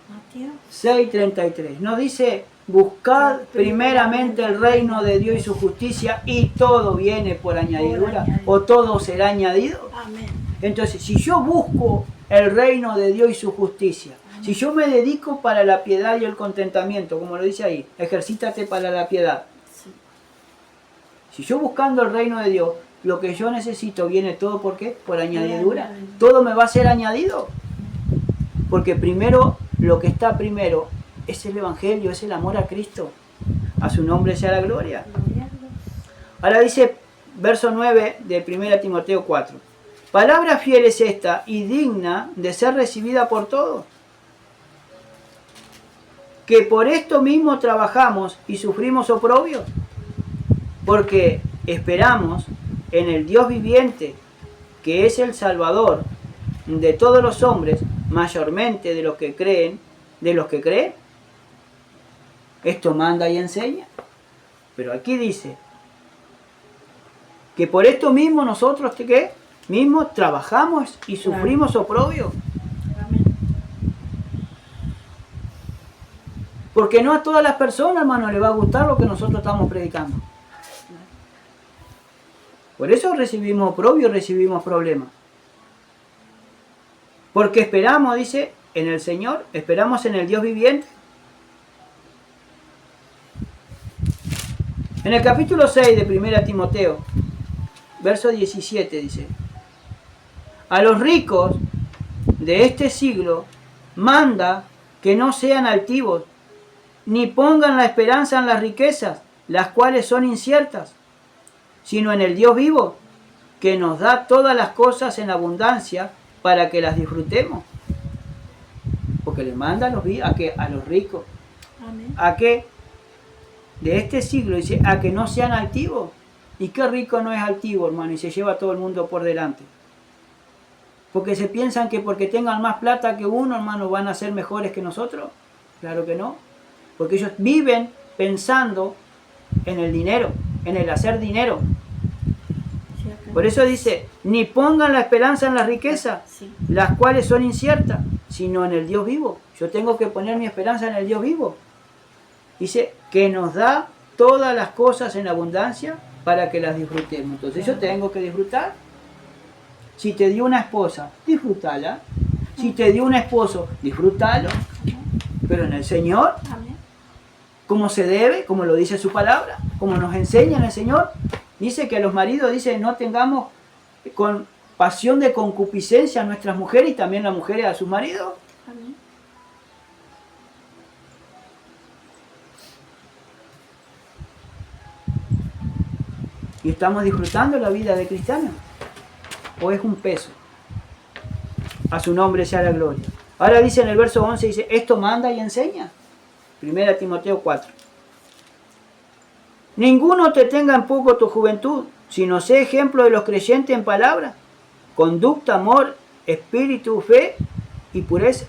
Mateo. 6:33. No dice, buscad primeramente el reino de Dios y su justicia y todo viene por añadidura o todo será añadido. Amén. Entonces, si yo busco el reino de Dios y su justicia, si yo me dedico para la piedad y el contentamiento, como lo dice ahí, ejercítate para la piedad. Sí. Si yo buscando el reino de Dios, lo que yo necesito viene todo, ¿por qué? Por añadidura. añadidura. Todo me va a ser añadido. Porque primero, lo que está primero es el Evangelio, es el amor a Cristo. A su nombre sea la gloria. Gloria a Dios. Ahora dice, verso 9 de 1 Timoteo 4. Palabra fiel es esta y digna de ser recibida por todos. Que por esto mismo trabajamos y sufrimos oprobios. Porque esperamos en el Dios viviente, que es el Salvador de todos los hombres, mayormente de los que creen, Esto manda y enseña. Pero aquí dice que por esto mismo nosotros, ¿qué? Mismo trabajamos y sufrimos oprobio. Amén. Porque no a todas las personas, hermano, les va a gustar lo que nosotros estamos predicando. Por eso recibimos oprobio, recibimos problemas. Porque esperamos, dice, en el Señor, esperamos en el Dios viviente. En el capítulo 6 de 1 Timoteo, verso 17 dice: a los ricos de este siglo manda que no sean altivos, ni pongan la esperanza en las riquezas, las cuales son inciertas, sino en el Dios vivo, que nos da todas las cosas en abundancia para que las disfrutemos. Porque le manda a los ricos, Amén. a que de este siglo, dice, a que no sean altivos. ¿Y qué rico no es altivo, hermano? Y se lleva a todo el mundo por delante. Porque se piensan que porque tengan más plata que uno, hermano, van a ser mejores que nosotros. Claro que no. Porque ellos viven pensando en el dinero, en el hacer dinero. Por eso dice, ni pongan la esperanza en la riqueza, las cuales son inciertas, sino en el Dios vivo. Yo tengo que poner mi esperanza en el Dios vivo. Dice, que nos da todas las cosas en abundancia para que las disfrutemos. Entonces yo tengo que disfrutar. Si te dio una esposa, disfrútala. Si te dio un esposo, disfrútalo. Pero en el Señor, como se debe, como lo dice su palabra, como nos enseña en el Señor, dice que a los maridos, dice, no tengamos con pasión de concupiscencia a nuestras mujeres y también las mujeres a sus maridos. Amén. ¿Y estamos disfrutando la vida de cristiano? ¿O es un peso? A su nombre sea la gloria. Ahora dice en el verso 11, dice, esto manda y enseña. 1 Timoteo 4. Ninguno te tenga en poco tu juventud, sino sé ejemplo de los creyentes en palabra, conducta, amor, espíritu, fe y pureza.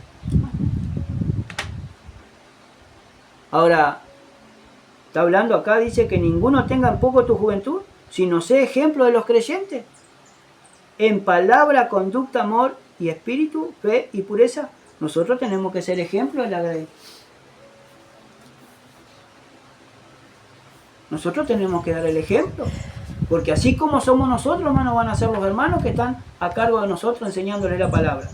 Ahora, está hablando acá, dice que ninguno tenga en poco tu juventud, sino sé ejemplo de los creyentes en palabra, conducta, amor y espíritu, fe y pureza. Nosotros tenemos que ser ejemplo de la ley. Nosotros tenemos que dar el ejemplo. Porque así como somos nosotros, hermanos, van a ser los hermanos que están a cargo de nosotros enseñándoles la palabra.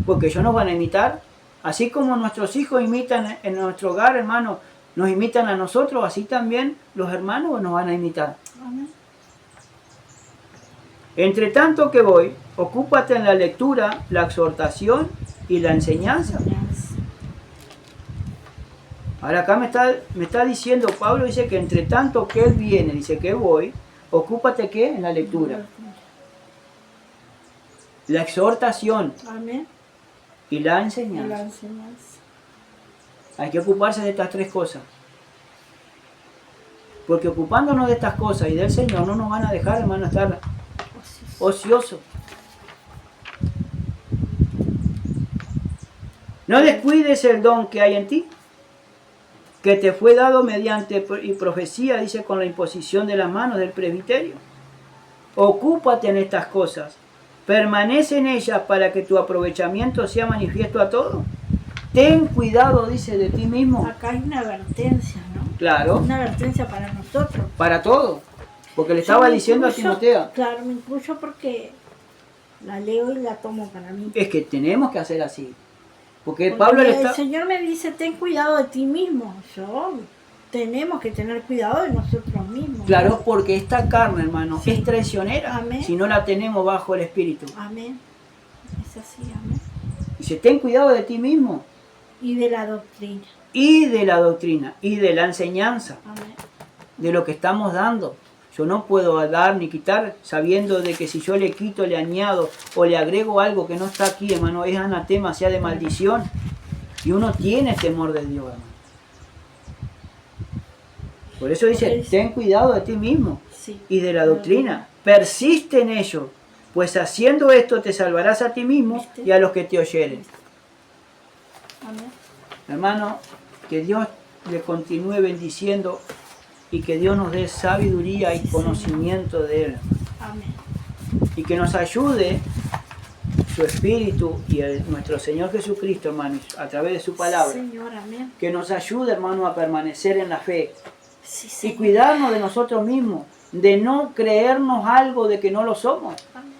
Porque ellos nos van a imitar. Así como nuestros hijos imitan en nuestro hogar, hermanos, nos imitan a nosotros, así también los hermanos nos van a imitar. Amén. Entre tanto que voy, ocúpate en la lectura, la exhortación y la enseñanza. Ahora acá me está diciendo, Pablo dice que entre tanto que él viene, dice que voy, ocúpate ¿qué? En la lectura. La exhortación. Amén. Y la enseñanza. Hay que ocuparse de estas tres cosas. Porque ocupándonos de estas cosas y del Señor no nos van a dejar, hermano, estar ociosos. No descuides el don que hay en ti, que te fue dado mediante profecía, dice, con la imposición de las manos del presbiterio. Ocúpate en estas cosas, permanece en ellas para que tu aprovechamiento sea manifiesto a todos. Ten cuidado, dice, de ti mismo. Acá hay una advertencia, ¿no? Claro. Una advertencia para nosotros. Para todo. Porque le estaba diciendo a Timoteo. Claro, me incluyo porque la leo y la tomo para mí. Es que tenemos que hacer así. Porque Pablo el Señor me dice, ten cuidado de ti mismo. Tenemos que tener cuidado de nosotros mismos. Claro, ¿no? Porque esta carne, hermano, sí, es traicionera. Amén. Si no la tenemos bajo el Espíritu. Amén. Es así, amén. Dice, ten cuidado de ti mismo. Y de la doctrina. Y de la doctrina. Y de la enseñanza. Amén. De lo que estamos dando. Yo no puedo dar ni quitar sabiendo de que si yo le quito, le añado o le agrego algo que no está aquí, hermano, es anatema, sea de maldición. Y uno tiene temor de Dios, hermano. Por eso dice, ten cuidado de ti mismo y de la doctrina. Persiste en ello, pues haciendo esto te salvarás a ti mismo y a los que te oyeren. Amén. Hermano, que Dios le continúe bendiciendo y que Dios nos dé sabiduría y conocimiento de Él. Amén. Y que nos ayude su Espíritu y nuestro Señor Jesucristo, hermanos, a través de su palabra, Señor, amén. que nos ayude, hermano, a permanecer en la fe Sí, y Señor. cuidarnos de nosotros mismos, de no creernos algo de que no lo somos. Amén.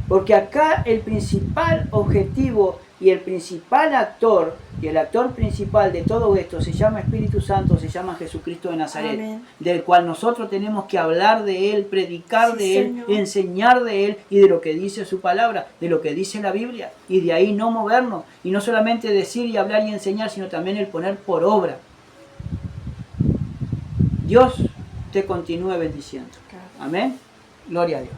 Porque acá el principal objetivo y el principal actor y el actor principal de todo esto se llama Espíritu Santo, se llama Jesucristo de Nazaret, Amén. del cual nosotros tenemos que hablar de Él, predicar Sí, de Él, Señor. enseñar de Él y de lo que dice su palabra, de lo que dice la Biblia, y de ahí no movernos, y no solamente decir y hablar y enseñar, sino también el poner por obra. Dios te continúe bendiciendo. Claro. Amén. Gloria a Dios.